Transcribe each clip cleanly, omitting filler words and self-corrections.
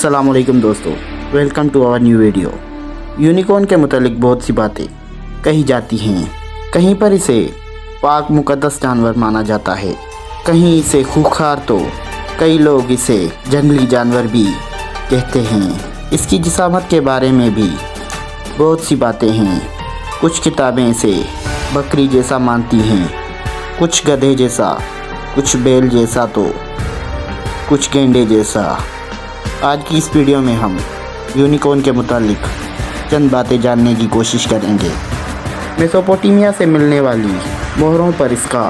अस्सलाम वालेकुम दोस्तों, welcome to our new video. Unicorn के मुतालिक बहुत सी बातें कही जाती हैं। कहीं पर इसे पाक मुकद्दस जानवर माना जाता है, कहीं इसे खूंखार तो कई लोग इसे जंगली जानवर भी कहते हैं। इसकी जिसामत के बारे में भी बहुत सी बातें हैं। कुछ किताबें इसे बकरी जैसा मानती हैं, कुछ गधे जैसा, कुछ बैल जैसा तो कुछ गेंडे जैसा। आज की इस वीडियो में हम यूनिकॉर्न के मुतालिक चंद बातें जानने की कोशिश करेंगे। मेसोपोटामिया से मिलने वाली मोहरों पर इसका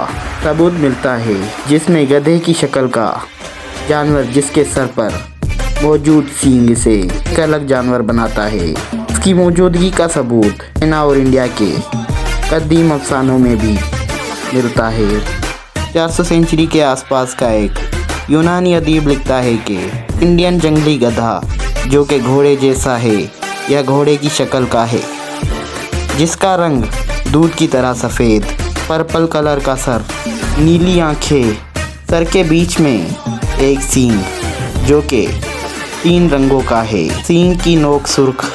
सबूत मिलता है, जिसमें गधे की शक्ल का जानवर जिसके सर पर मौजूद सींग इसे एक अलग जानवर बनाता है। इसकी मौजूदगी का सबूत चाइना और इंडिया के कदीम अफसानों में भी मिलता है। 400 सेंचुरी के आसपास का एक यूनानी अदीब लिखता है कि इंडियन जंगली गधा, जो कि घोड़े जैसा है या घोड़े की शक्ल का है, जिसका रंग दूध की तरह सफ़ेद, पर्पल कलर का सर, नीली आंखें, सर के बीच में एक सींग जो कि 3 रंगों का है, सींग की नोक सुर्ख,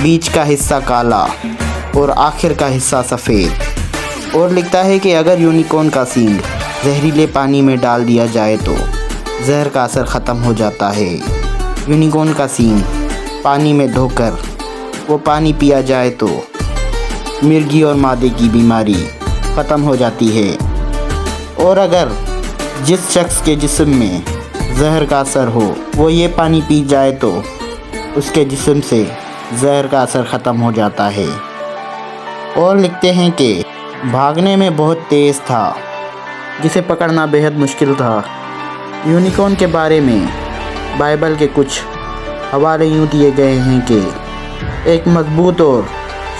बीच का हिस्सा काला और आखिर का हिस्सा सफ़ेद। और लिखता है कि अगर यूनिकॉर्न का सींग जहरीले पानी में डाल दिया जाए तो जहर का असर ख़त्म हो जाता है। यूनिकॉर्न का सींग पानी में धोकर वो पानी पिया जाए तो मिर्गी और मादे की बीमारी ख़त्म हो जाती है। और अगर जिस शख्स के जिस्म में जहर का असर हो वो ये पानी पी जाए तो उसके जिस्म से जहर का असर ख़त्म हो जाता है। और लिखते हैं कि भागने में बहुत तेज़ था, जिसे पकड़ना बेहद मुश्किल था। यूनिकॉर्न के बारे में बाइबल के कुछ हवाले यूँ दिए गए हैं कि एक मजबूत और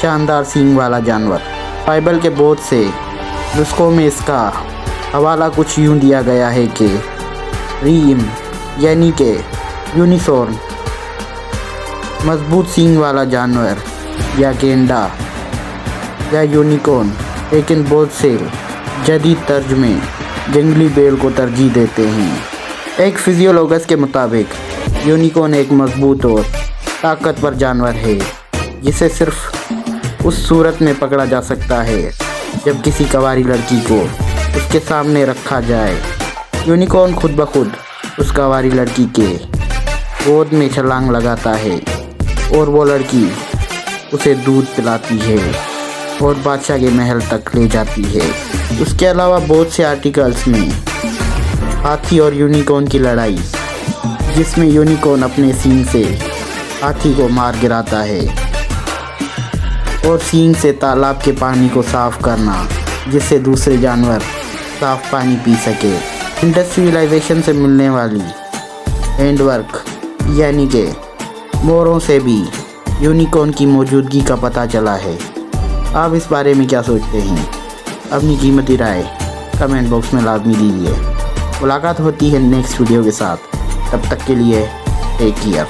शानदार सींग वाला जानवर। बाइबल के बहुत से नुस्खों में इसका हवाला कुछ यूँ दिया गया है कि रीम यानी कि यूनिकॉर्न, मजबूत सींग वाला जानवर या गेंडा या यूनिकॉर्न, लेकिन बहुत से जदीद तर्ज में जंगली बैल को तरजीह देते हैं। एक फिजियोलॉजिस्ट के मुताबिक यूनिकॉर्न एक मजबूत और ताकतवर जानवर है, जिसे सिर्फ उस सूरत में पकड़ा जा सकता है जब किसी कंवारी लड़की को उसके सामने रखा जाए। यूनिकॉर्न खुद ब खुद उस कंवारी लड़की के गोद में छलांग लगाता है और वो लड़की उसे दूध पिलाती है और बादशाह के महल तक ले जाती है। उसके अलावा बहुत से आर्टिकल्स में हाथी और यूनिकॉर्न की लड़ाई, जिसमें यूनिकॉर्न अपने सींग से हाथी को मार गिराता है, और सींग से तालाब के पानी को साफ़ करना, जिससे दूसरे जानवर साफ़ पानी पी सके। इंडस्ट्रियलाइजेशन से मिलने वाली हैंडवर्क यानी कि मोहरों से भी यूनिकॉर्न की मौजूदगी का पता चला है। आप इस बारे में क्या सोचते हैं? अपनी कीमती राय कमेंट बॉक्स में लाजमी दीजिए। मुलाकात होती है नेक्स्ट वीडियो के साथ, तब तक के लिए टेक केयर।